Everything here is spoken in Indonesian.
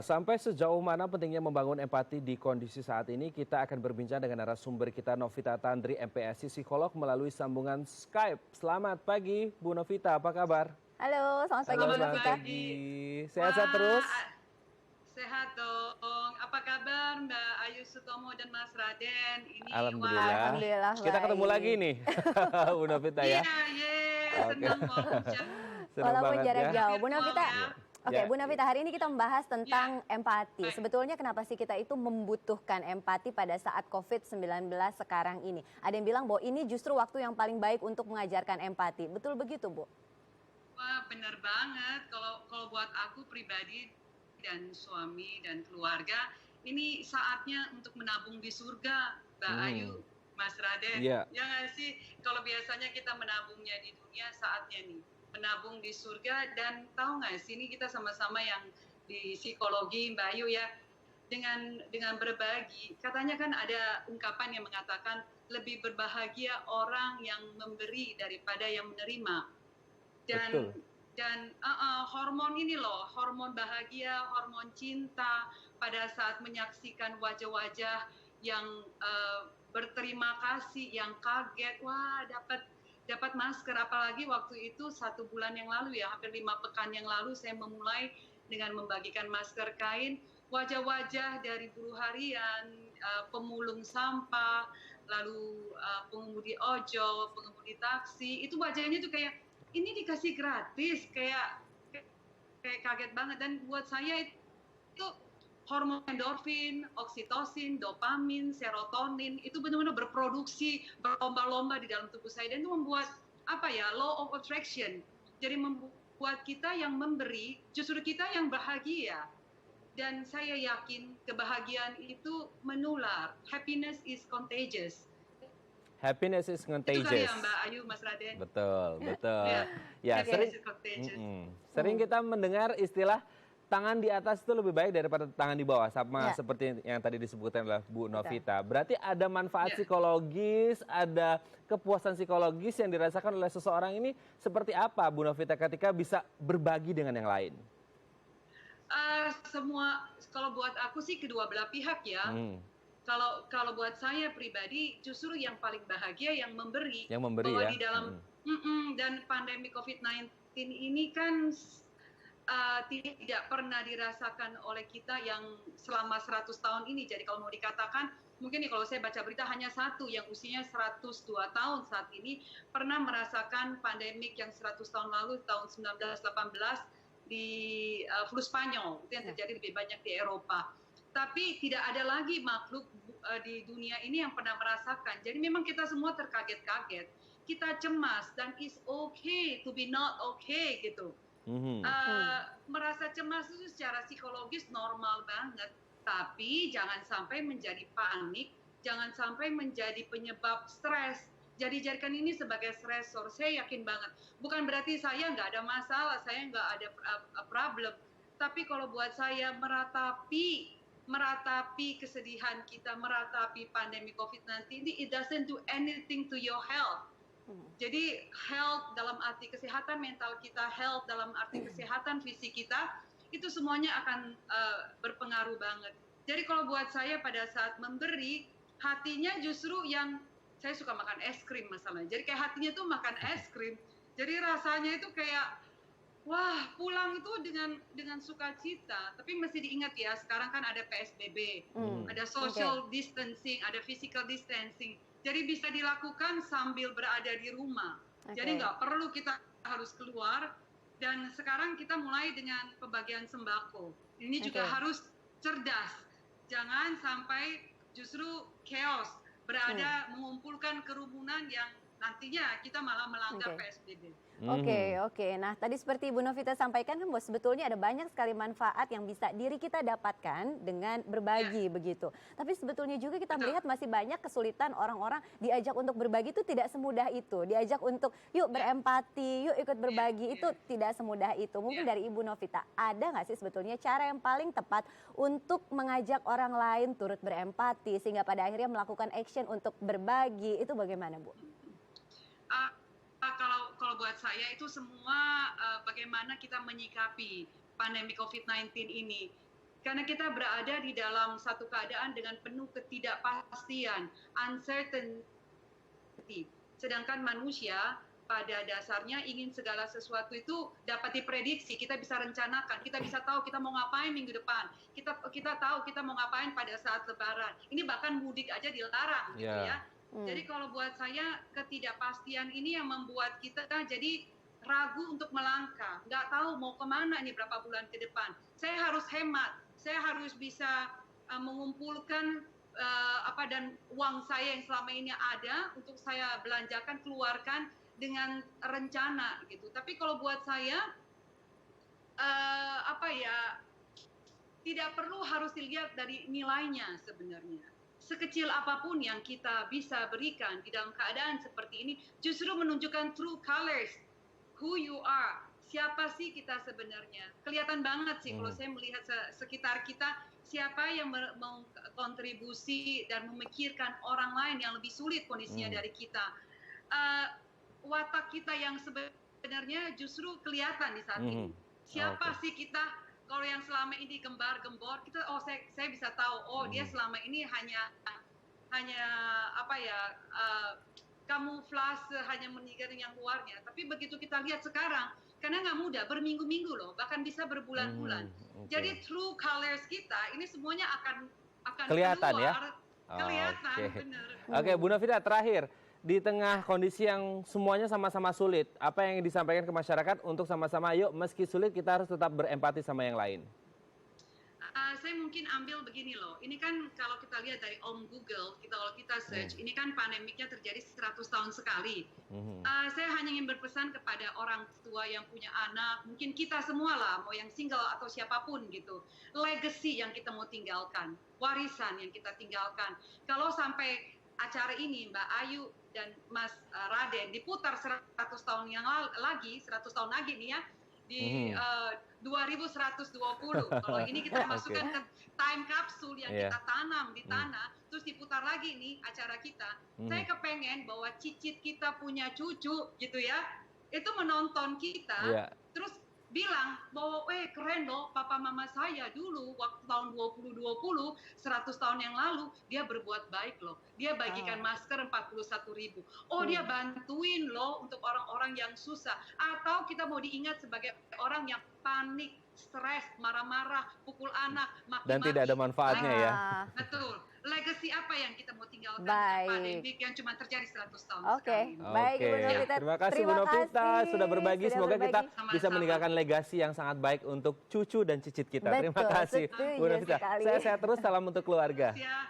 Sampai sejauh mana pentingnya membangun empati di kondisi saat ini, kita akan berbincang dengan narasumber kita Novita Tandri, MPSI Psikolog melalui sambungan Skype. Selamat pagi Bu Novita, apa kabar? Halo, selamat pagi Halo, Bu selamat Novita. pagi. Sehat-sehat terus? Wah, sehat dong. Apa kabar Mbak Ayu Sutomo dan Mas Raden? Alhamdulillah. Alhamdulillah Kita ketemu baik. lagi nih, Bu Novita Iya, ya. Oke. senang walaupun Senang Walaupun banget jarak ya. jauh. Bu virtual Novita, ya. oke Ya. Bu Novita, hari ini kita membahas tentang empati. Baik. Sebetulnya kenapa sih kita itu membutuhkan empati pada saat COVID-19 sekarang ini? Ada yang bilang bahwa ini justru waktu yang paling baik untuk mengajarkan empati. Betul begitu, Bu? Wah, benar banget. Kalau buat aku pribadi dan suami dan keluarga, ini saatnya untuk menabung di surga, Mbak Ayu, Mas Raden. Iya. Ya nggak sih? Kalau biasanya kita menabungnya di dunia, saatnya nih menabung di surga. Dan tahu nggak sih, ini kita sama-sama yang di psikologi, Mbak Ayu ya, dengan berbagi. Katanya kan ada ungkapan yang mengatakan lebih berbahagia orang yang memberi daripada yang menerima. Betul. Dan hormon ini loh, hormon bahagia, hormon cinta pada saat menyaksikan wajah-wajah yang berterima kasih, yang kaget, wah dapat masker. Apalagi waktu itu 1 bulan yang lalu ya, hampir 5 pekan yang lalu saya memulai dengan membagikan masker kain. Wajah-wajah dari buruh harian, pemulung sampah, lalu pengemudi ojol, pengemudi taksi, itu wajahnya tuh kayak ini dikasih gratis, kayak kaget banget. Dan buat saya itu hormon endorfin, oksitosin, dopamin, serotonin itu benar-benar berproduksi berlomba-lomba di dalam tubuh saya, dan itu membuat law of attraction. Jadi membuat kita yang memberi, justru kita yang bahagia. Dan saya yakin kebahagiaan itu menular. Happiness is contagious. Happiness is Itu kali contagious. ya Mbak Ayu, Mas Raden. Betul, betul. Ya, Ya, happiness is contagious. sering kita mendengar istilah tangan di atas itu lebih baik daripada tangan di bawah, sama Ya. seperti yang tadi disebutkan oleh Bu Novita. Berarti ada manfaat psikologis, ada kepuasan psikologis yang dirasakan oleh seseorang ini seperti apa, Bu Novita, ketika bisa berbagi dengan yang lain? Semua, kalau buat aku sih kedua belah pihak ya. Kalau buat saya pribadi, justru yang paling bahagia yang memberi. Yang memberi bahwa ya. Di dalam dan pandemi COVID-19 ini kan tidak pernah dirasakan oleh kita yang selama 100 tahun ini. Jadi kalau mau dikatakan, mungkin nih kalau saya baca berita hanya satu yang usianya 102 tahun saat ini pernah merasakan pandemik yang 100 tahun lalu, tahun 1918 di flu Spanyol. Itu yang terjadi lebih banyak di Eropa. Tapi tidak ada lagi makhluk di dunia ini yang pernah merasakan. Jadi memang kita semua terkaget-kaget. Kita cemas, dan it's okay to be not okay gitu. Merasa cemas itu secara psikologis normal banget. Tapi jangan sampai menjadi panik, jangan sampai menjadi penyebab stres. Jadi jadikan ini sebagai stresor. Saya yakin banget. Bukan berarti saya nggak ada masalah, saya nggak ada problem. Tapi kalau buat saya meratapi kesedihan kita, meratapi pandemi COVID-19 ini, it doesn't do anything to your health. Jadi health dalam arti kesehatan mental kita, health dalam arti kesehatan fisik kita, itu semuanya akan berpengaruh banget. Jadi kalau buat saya pada saat memberi, hatinya justru yang, saya suka makan es krim masalahnya. Jadi kayak hatinya tuh makan es krim. Jadi rasanya itu kayak, wah, pulang itu dengan sukacita. Tapi mesti diingat ya, sekarang kan ada PSBB, ada social distancing, ada physical distancing. Jadi bisa dilakukan sambil berada di rumah. Jadi nggak perlu kita harus keluar. Dan sekarang kita mulai dengan pembagian sembako. Ini juga harus cerdas. Jangan sampai justru chaos, berada mengumpulkan kerumunan yang nantinya kita malah melanggar PSBB. Oke. Nah, tadi seperti Ibu Novita sampaikan kan bahwa sebetulnya ada banyak sekali manfaat yang bisa diri kita dapatkan dengan berbagi begitu. Tapi sebetulnya juga kita melihat masih banyak kesulitan orang-orang diajak untuk berbagi itu tidak semudah itu. Diajak untuk yuk berempati, yuk ikut berbagi itu tidak semudah itu. Mungkin dari Ibu Novita, ada nggak sih sebetulnya cara yang paling tepat untuk mengajak orang lain turut berempati sehingga pada akhirnya melakukan action untuk berbagi, itu bagaimana, Bu? Kalau buat saya itu semua bagaimana kita menyikapi pandemi COVID-19 ini. Karena kita berada di dalam satu keadaan dengan penuh ketidakpastian, uncertainty. Sedangkan manusia pada dasarnya ingin segala sesuatu itu dapat diprediksi, kita bisa rencanakan, kita bisa tahu kita mau ngapain minggu depan, kita tahu kita mau ngapain pada saat Lebaran. Ini bahkan mudik aja dilarang, gitu ya. Jadi kalau buat saya ketidakpastian ini yang membuat kita jadi ragu untuk melangkah, nggak tahu mau kemana ini berapa bulan ke depan. Saya harus hemat, saya harus bisa mengumpulkan dan uang saya yang selama ini ada untuk saya belanjakan, keluarkan dengan rencana gitu. Tapi kalau buat saya tidak perlu harus dilihat dari nilainya sebenarnya. Sekecil apapun yang kita bisa berikan di dalam keadaan seperti ini justru menunjukkan true colors, who you are. Siapa sih kita sebenarnya? Kelihatan banget sih kalau saya melihat sekitar kita, siapa yang mau kontribusi dan memikirkan orang lain yang lebih sulit kondisinya dari kita. Watak kita yang sebenarnya justru kelihatan di saat ini. Siapa sih kita? Kalau yang selama ini gembar-gembor, kita saya bisa tahu, dia selama ini hanya kamuflase, hanya meninggalkan yang luarnya. Tapi begitu kita lihat sekarang, karena nggak mudah, berminggu-minggu loh, bahkan bisa berbulan-bulan. Jadi true colors kita ini semuanya akan kelihatan keluar, ya. kelihatan, benar. Oke, Bu Novita, terakhir. Di tengah kondisi yang semuanya sama-sama sulit, apa yang disampaikan ke masyarakat untuk sama-sama, yuk meski sulit kita harus tetap berempati sama yang lain? Saya mungkin ambil begini loh, ini kan kalau kita lihat dari Google, kalau kita search, ini kan pandemiknya terjadi 100 tahun sekali. Saya hanya ingin berpesan kepada orang tua yang punya anak, mungkin kita semua lah, mau yang single atau siapapun gitu. Legacy yang kita mau tinggalkan, warisan yang kita tinggalkan. Kalau sampai acara ini Mbak Ayu dan Mas Raden diputar 100 tahun lagi nih ya, di 2120. Kalau ini kita masukkan ke time capsule yang kita tanam di tanah, terus diputar lagi nih acara kita. Saya kepengen bahwa cicit kita punya cucu gitu ya, itu menonton kita, terus bilang bahwa keren loh papa mama saya dulu waktu tahun 2020 100 tahun yang lalu dia berbuat baik loh, dia bagikan masker 41.000, dia bantuin loh untuk orang-orang yang susah. Atau kita mau diingat sebagai orang yang panik, stres, marah-marah, pukul anak, maki-maki, dan tidak ada manfaatnya ya. Betul. Legacy apa yang kita mau tinggalkan pandemik yang cuma terjadi 100 tahun sekali. Baik, Bu Novita. Terima kasih Bu Novita sudah berbagi. Semoga kita bisa Sama-sama. meninggalkan legasi yang sangat baik untuk cucu dan cicit kita. Terima kasih Bu Novita. Sehat-sehat terus, salam untuk keluarga. Ya.